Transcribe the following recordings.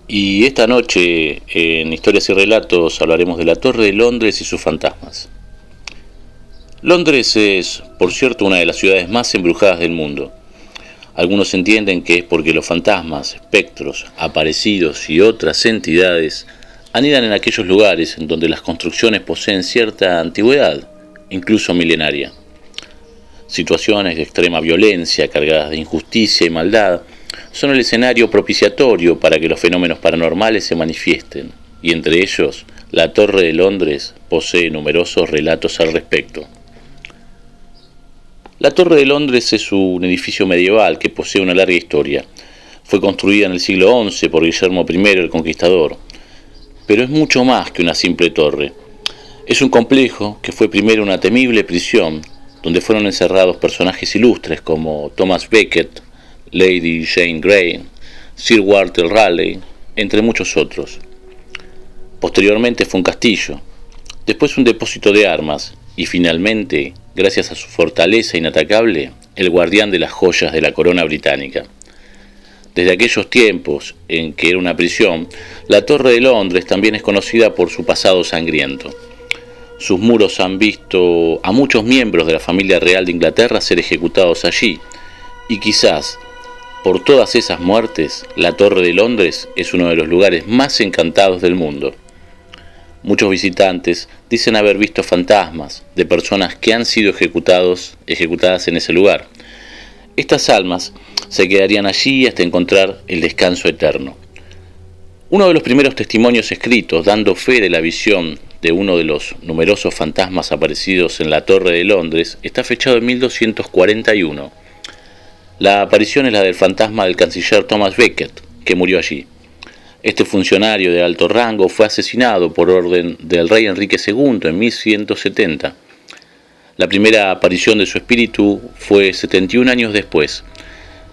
Y esta noche en Historias y Relatos hablaremos de la Torre de Londres y sus fantasmas. Londres es, por cierto, una de las ciudades más embrujadas del mundo. Algunos entienden que es porque los fantasmas, espectros, aparecidos y otras entidades anidan en aquellos lugares en donde las construcciones poseen cierta antigüedad, incluso milenaria. Situaciones de extrema violencia, cargadas de injusticia y maldad, son el escenario propiciatorio para que los fenómenos paranormales se manifiesten, y entre ellos, la Torre de Londres posee numerosos relatos al respecto. La Torre de Londres es un edificio medieval que posee una larga historia. Fue construida en el siglo XI por Guillermo I el Conquistador, pero es mucho más que una simple torre. Es un complejo que fue primero una temible prisión, donde fueron encerrados personajes ilustres como Thomas Becket, Lady Jane Grey, Sir Walter Raleigh, entre muchos otros. Posteriormente fue un castillo, después un depósito de armas y finalmente, gracias a su fortaleza inatacable, el guardián de las joyas de la corona británica. Desde aquellos tiempos en que era una prisión, la Torre de Londres también es conocida por su pasado sangriento. Sus muros han visto a muchos miembros de la familia real de Inglaterra ser ejecutados allí, y quizás, por todas esas muertes, la Torre de Londres es uno de los lugares más encantados del mundo. Muchos visitantes dicen haber visto fantasmas de personas que han sido ejecutadas en ese lugar. Estas almas se quedarían allí hasta encontrar el descanso eterno. Uno de los primeros testimonios escritos dando fe de la visión de uno de los numerosos fantasmas aparecidos en la Torre de Londres está fechado en 1241. La aparición es la del fantasma del canciller Thomas Becket, que murió allí. Este funcionario de alto rango fue asesinado por orden del rey Enrique II en 1170. La primera aparición de su espíritu fue 71 años después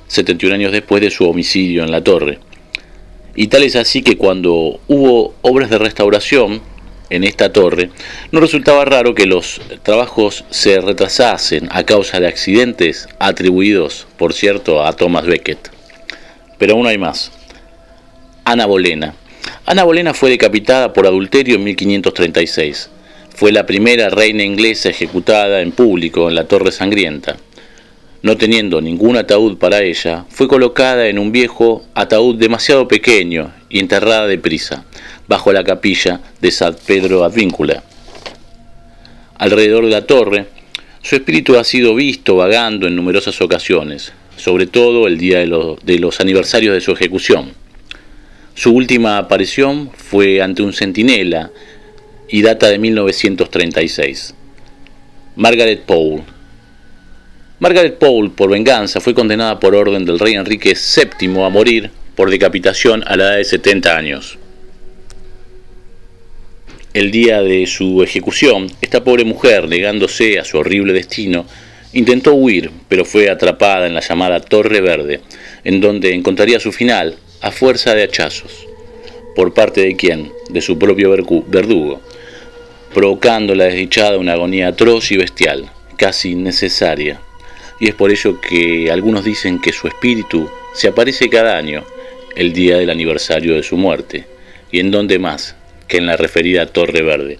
de su homicidio en la torre. Y tal es así que cuando hubo obras de restauración en esta torre, no resultaba raro que los trabajos se retrasasen a causa de accidentes atribuidos, por cierto, a Thomas Becket. Pero aún hay más. Ana Bolena. Ana Bolena fue decapitada por adulterio en 1536. Fue la primera reina inglesa ejecutada en público en la Torre Sangrienta. No teniendo ningún ataúd para ella, fue colocada en un viejo ataúd demasiado pequeño y enterrada deprisa, bajo la capilla de San Pedro Advíncula. Alrededor de la torre, su espíritu ha sido visto vagando en numerosas ocasiones, sobre todo el día de los aniversarios de su ejecución. Su última aparición fue ante un centinela y data de 1936. Margaret Pole. Margaret Pole, por venganza, fue condenada por orden del rey Enrique VII a morir por decapitación a la edad de 70 años. El día de su ejecución, esta pobre mujer, negándose a su horrible destino, intentó huir, pero fue atrapada en la llamada Torre Verde, en donde encontraría su final a fuerza de hachazos. ¿Por parte de quién? De su propio verdugo, provocando la desdichada una agonía atroz y bestial, casi innecesaria. Y es por ello que algunos dicen que su espíritu se aparece cada año, el día del aniversario de su muerte, y en dónde más que en la referida Torre Verde.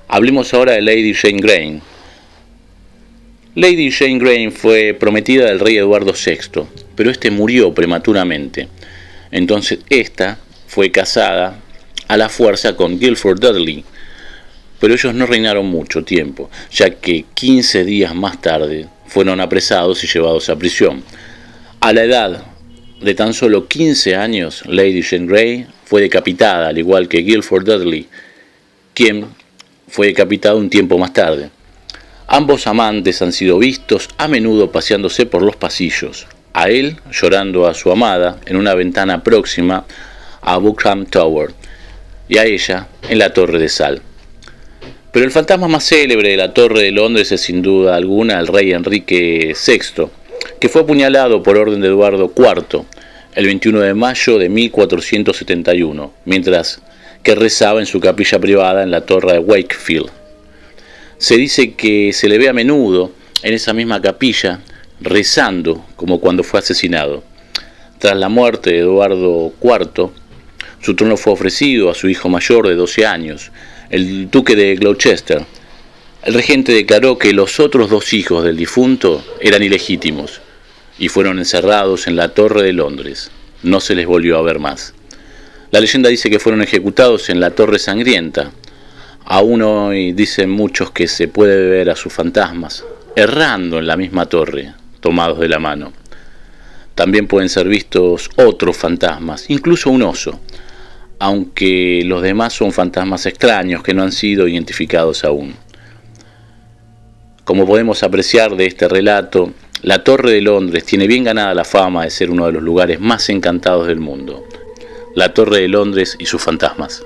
Hablemos ahora de Lady Jane Grey. Lady Jane Grey fue prometida del rey Eduardo VI, pero este murió prematuramente. Entonces esta fue casada a la fuerza con Guilford Dudley, pero ellos no reinaron mucho tiempo, ya que 15 días más tarde fueron apresados y llevados a prisión. A la edad de tan solo 15 años, Lady Jane Grey fue decapitada, al igual que Guilford Dudley, quien fue decapitado un tiempo más tarde. Ambos amantes han sido vistos a menudo paseándose por los pasillos, a él llorando a su amada en una ventana próxima a Buckingham Tower, y a ella en la Torre de Sal. Pero el fantasma más célebre de la Torre de Londres es sin duda alguna el rey Enrique VI, que fue apuñalado por orden de Eduardo IV el 21 de mayo de 1471, mientras que rezaba en su capilla privada en la Torre de Wakefield. Se dice que se le ve a menudo en esa misma capilla rezando como cuando fue asesinado. Tras la muerte de Eduardo IV, su trono fue ofrecido a su hijo mayor de 12 años, el duque de Gloucester. El regente declaró que los otros 2 hijos del difunto eran ilegítimos y fueron encerrados en la Torre de Londres. No se les volvió a ver más. La leyenda dice que fueron ejecutados en la Torre Sangrienta. Aún hoy dicen muchos que se puede ver a sus fantasmas errando en la misma torre, tomados de la mano. También pueden ser vistos otros fantasmas, incluso un oso, aunque los demás son fantasmas extraños que no han sido identificados aún. Como podemos apreciar de este relato, la Torre de Londres tiene bien ganada la fama de ser uno de los lugares más encantados del mundo. La Torre de Londres y sus fantasmas.